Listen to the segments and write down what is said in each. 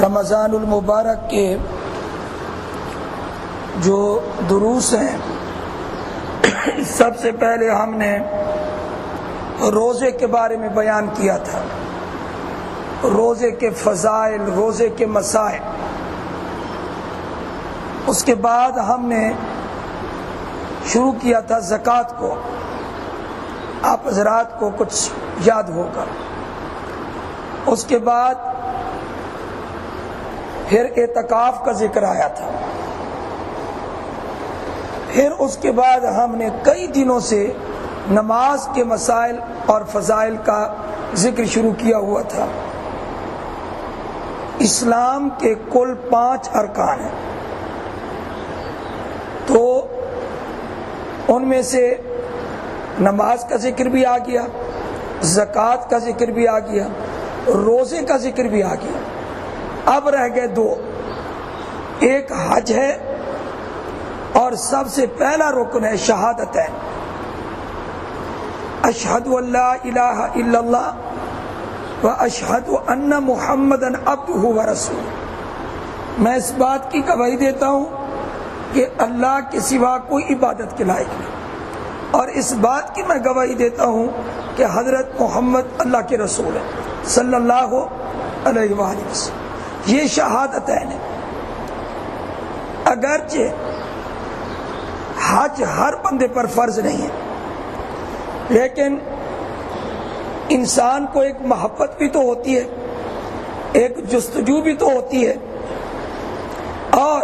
رمضان المبارک کے جو دروس ہیں، سب سے پہلے ہم نے روزے کے بارے میں بیان کیا تھا، روزے کے فضائل، روزے کے مسائل۔ اس کے بعد ہم نے شروع کیا تھا زکوٰۃ کو، آپ حضرات کو کچھ یاد ہوگا۔ اس کے بعد پھر اعتکاف کا ذکر آیا تھا، پھر اس کے بعد ہم نے کئی دنوں سے نماز کے مسائل اور فضائل کا ذکر شروع کیا ہوا تھا۔ اسلام کے کل 5 ارکان ہیں، تو ان میں سے نماز کا ذکر بھی آ گیا، زکوٰۃ کا ذکر بھی آ گیا، روزے کا ذکر بھی آ گیا۔ اب رہ گئے 2، ایک حج ہے اور سب سے پہلا رکن ہے شہادتین، اشہد ان لا الہ الا اللہ و اشہد ان محمدا عبدہ و رسولہ۔ میں اس بات کی گواہی دیتا ہوں کہ اللہ کے سوا کوئی عبادت کے لائق نہیں، اور اس بات کی میں گواہی دیتا ہوں کہ حضرت محمد اللہ کے رسول ہیں صلی اللہ علیہ وآلہ وسلم۔ یہ شہادتین ہے۔ اگرچہ حج ہر بندے پر فرض نہیں ہے، لیکن انسان کو ایک محبت بھی تو ہوتی ہے، ایک جستجو بھی تو ہوتی ہے، اور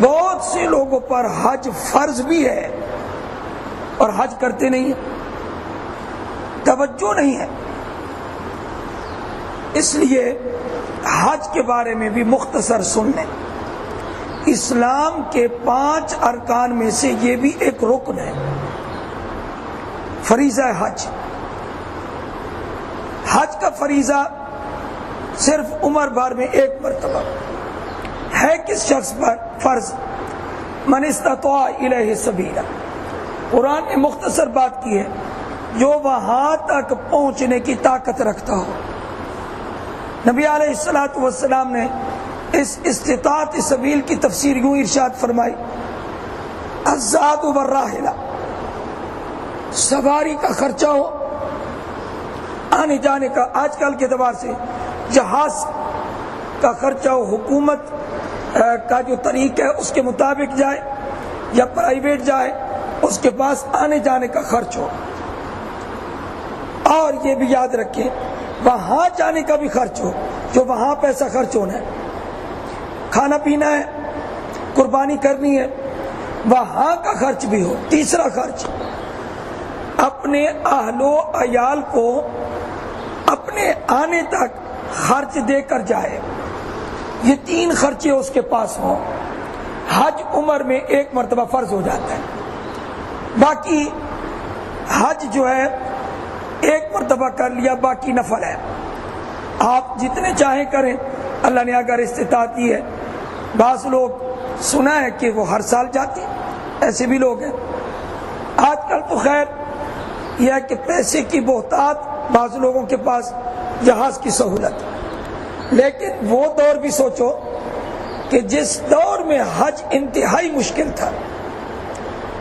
بہت سے لوگوں پر حج فرض بھی ہے اور حج کرتے نہیں ہیں، توجہ نہیں ہے۔ اس لیے حج کے بارے میں بھی مختصر سن لیں۔ اسلام کے 5 ارکان میں سے یہ بھی ایک رکن ہے، فریضہ حج۔ حج کا فریضہ صرف عمر بھر میں 1 مرتبہ ہے۔ کس شخص پر فرض؟ من استطاع الیہ سبیلا۔ قرآن نے مختصر بات کی ہے، جو وہاں تک پہنچنے کی طاقت رکھتا ہو۔ نبی علیہ الصلوۃ والسلام نے اس استطاعت سبیل کی تفسیر یوں ارشاد فرمائی، الزاد والراحلہ، سواری کا خرچہ ہو، آنے جانے کا، آج کل کے اعتبار سے جہاز کا خرچہ ہو، حکومت کا جو طریق ہے اس کے مطابق جائے یا پرائیویٹ جائے، اس کے پاس آنے جانے کا خرچ ہو، اور یہ بھی یاد رکھیں وہاں جانے کا بھی خرچ ہو، جو وہاں پیسہ خرچ ہونا ہے، کھانا پینا ہے، قربانی کرنی ہے، وہاں کا خرچ بھی ہو۔ تیسرا خرچ، اپنے اہل و عیال کو اپنے آنے تک خرچ دے کر جائے۔ یہ 3 خرچے اس کے پاس ہوں۔ حج عمر میں 1 مرتبہ فرض ہو جاتا ہے، باقی حج جو ہے 1 مرتبہ کر لیا، باقی نفل ہے، آپ جتنے چاہیں کریں۔ اللہ نے اگر استطاعت دی ہے، بعض لوگ سنا ہے کہ وہ ہر سال جاتے ہیں، ایسے بھی لوگ ہیں۔ آج کل تو خیر یہ ہے کہ پیسے کی بہتات، بعض لوگوں کے پاس جہاز کی سہولت، لیکن وہ دور بھی سوچو کہ جس دور میں حج انتہائی مشکل تھا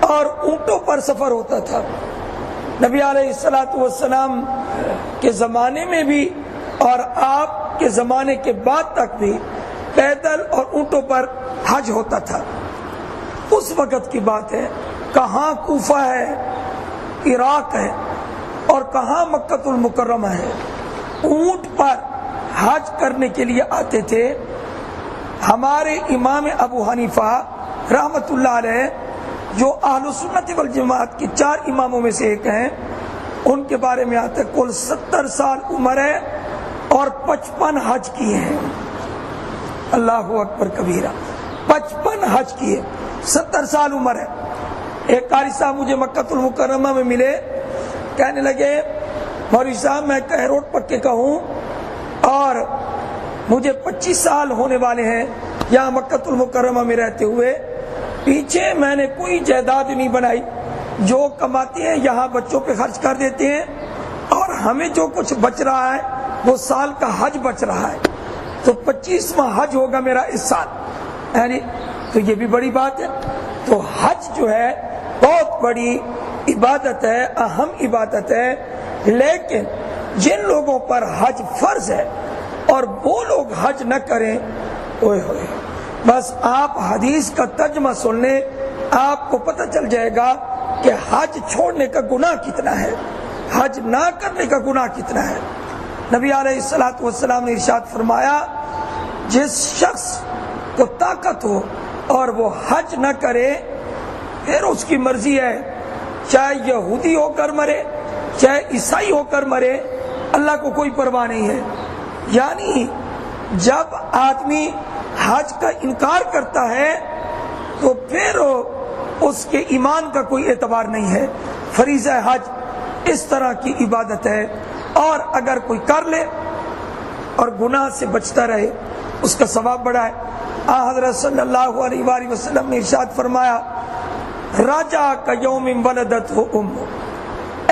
اور اونٹوں پر سفر ہوتا تھا، نبی علیہ الصلوۃ والسلام کے زمانے میں بھی اور آپ کے زمانے کے بعد تک بھی پیدل اور اونٹوں پر حج ہوتا تھا۔ اس وقت کی بات ہے، کہاں کوفہ ہے، عراق ہے، اور کہاں مکہ المکرمہ ہے، اونٹ پر حج کرنے کے لیے آتے تھے۔ ہمارے امام ابو حنیفہ رحمۃ اللہ علیہ، جو اہل سنت والجماعت کے 4 اماموں میں سے ایک ہیں، ان کے بارے میں آتا ہے کل 70 سال عمر ہے اور 55 حج کیے ہیں۔ اللہ اکبر کبیرہ، 55 حج کیے، 70 سال عمر ہے۔ ایک قاری صاحب مجھے مکہ المکرمہ میں ملے، کہنے لگے مولوی صاحب میں کہہ روڈ پکے کا ہوں اور مجھے 25 سال ہونے والے ہیں یہاں مکہ المکرمہ میں رہتے ہوئے، پیچھے میں نے کوئی جائیداد نہیں بنائی، جو کماتے ہیں یہاں بچوں پہ خرچ کر دیتے ہیں، اور ہمیں جو کچھ بچ رہا ہے وہ سال کا حج بچ رہا ہے۔ تو 25واں حج ہوگا میرا اس سال، یعنی تو یہ بھی بڑی بات ہے۔ تو حج جو ہے بہت بڑی عبادت ہے، اہم عبادت ہے، لیکن جن لوگوں پر حج فرض ہے اور وہ لوگ حج نہ کریں، اوئے ہوئے، بس آپ حدیث کا ترجمہ سن لیں، آپ کو پتہ چل جائے گا کہ حج چھوڑنے کا گناہ کتنا ہے، حج نہ کرنے کا گناہ کتنا ہے۔ نبی علیہ الصلوۃ والسلام نے ارشاد فرمایا، جس شخص کو طاقت ہو اور وہ حج نہ کرے، پھر اس کی مرضی ہے، چاہے یہودی ہو کر مرے چاہے عیسائی ہو کر مرے، اللہ کو کوئی پرواہ نہیں ہے۔ یعنی جب آدمی حج کا انکار کرتا ہے تو پھر اس کے ایمان کا کوئی اعتبار نہیں ہے۔ فریضہ حج اس طرح کی عبادت ہے، اور اگر کوئی کر لے اور گناہ سے بچتا رہے اس کا ثواب بڑا ہے۔ حضرت صلی اللہ علیہ وآلہ وسلم نے ارشاد فرمایا، راجع کیوم ولدت ہو امہ،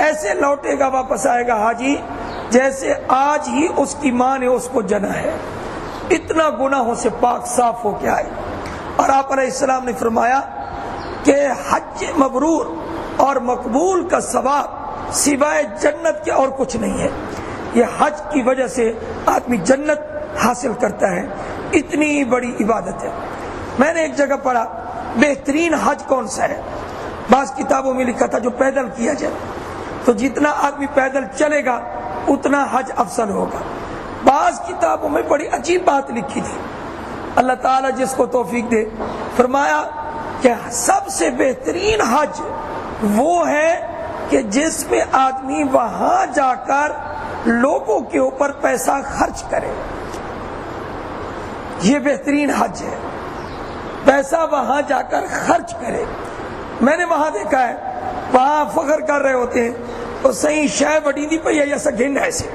ایسے لوٹے گا، واپس آئے گا حاجی جیسے آج ہی اس کی ماں نے اس کو جنا ہے، اتنا گناہوں سے پاک صاف ہو کے آئے۔ اور آپ علیہ السلام نے فرمایا کہ حج مبرور اور مقبول کا ثواب سوائے جنت کے اور کچھ نہیں ہے۔ یہ حج کی وجہ سے آدمی جنت حاصل کرتا ہے، اتنی بڑی عبادت ہے۔ میں نے ایک جگہ پڑھا بہترین حج کون سا ہے، بعض کتابوں میں لکھا تھا جو پیدل کیا جائے، تو جتنا آدمی پیدل چلے گا اتنا حج افضل ہوگا۔ بعض کتابوں میں بڑی عجیب بات لکھی تھی، اللہ تعالیٰ جس کو توفیق دے، فرمایا کہ سب سے بہترین حج وہ ہے کہ جس میں آدمی وہاں جا کر لوگوں کے اوپر پیسہ خرچ کرے، یہ بہترین حج ہے، پیسہ وہاں جا کر خرچ کرے۔ میں نے وہاں دیکھا ہے، وہاں فخر کر رہے ہوتے ہیں تو صحیح شے بڑی دی پہ یا سگن ایسے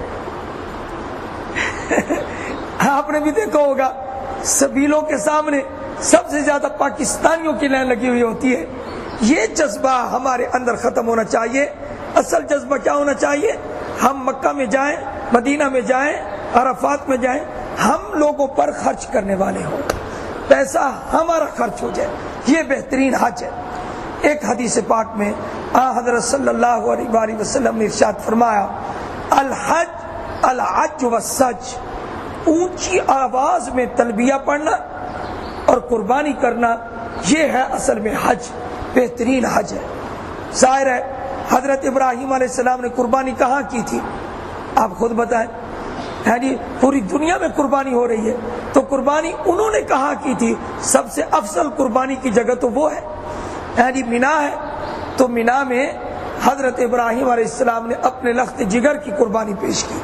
آپ نے بھی دیکھا ہوگا سبیلوں کے سامنے سب سے زیادہ پاکستانیوں کی لائن لگی ہوئی ہوتی ہے۔ یہ جذبہ ہمارے اندر ختم ہونا چاہیے۔ اصل جذبہ کیا ہونا چاہیے؟ ہم مکہ میں جائیں، مدینہ میں جائیں، عرفات میں جائیں، ہم لوگوں پر خرچ کرنے والے ہوں، پیسہ ہمارا خرچ ہو جائے، یہ بہترین حج ہے۔ ایک حدیث پاک میں حضرت صلی اللہ علیہ وآلہ وسلم نے ارشاد فرمایا، الحج العج والسج، اونچی آواز میں تلبیہ پڑھنا اور قربانی کرنا، یہ ہے اصل میں حج، بہترین حج ہے۔ ظاہر ہے حضرت ابراہیم علیہ السلام نے قربانی کہاں کی تھی، آپ خود بتائیں، یعنی پوری دنیا میں قربانی ہو رہی ہے تو قربانی انہوں نے کہاں کی تھی؟ سب سے افضل قربانی کی جگہ تو وہ ہے، یعنی مینا ہے، تو مینا میں حضرت ابراہیم علیہ السلام نے اپنے لخت جگر کی قربانی پیش کی۔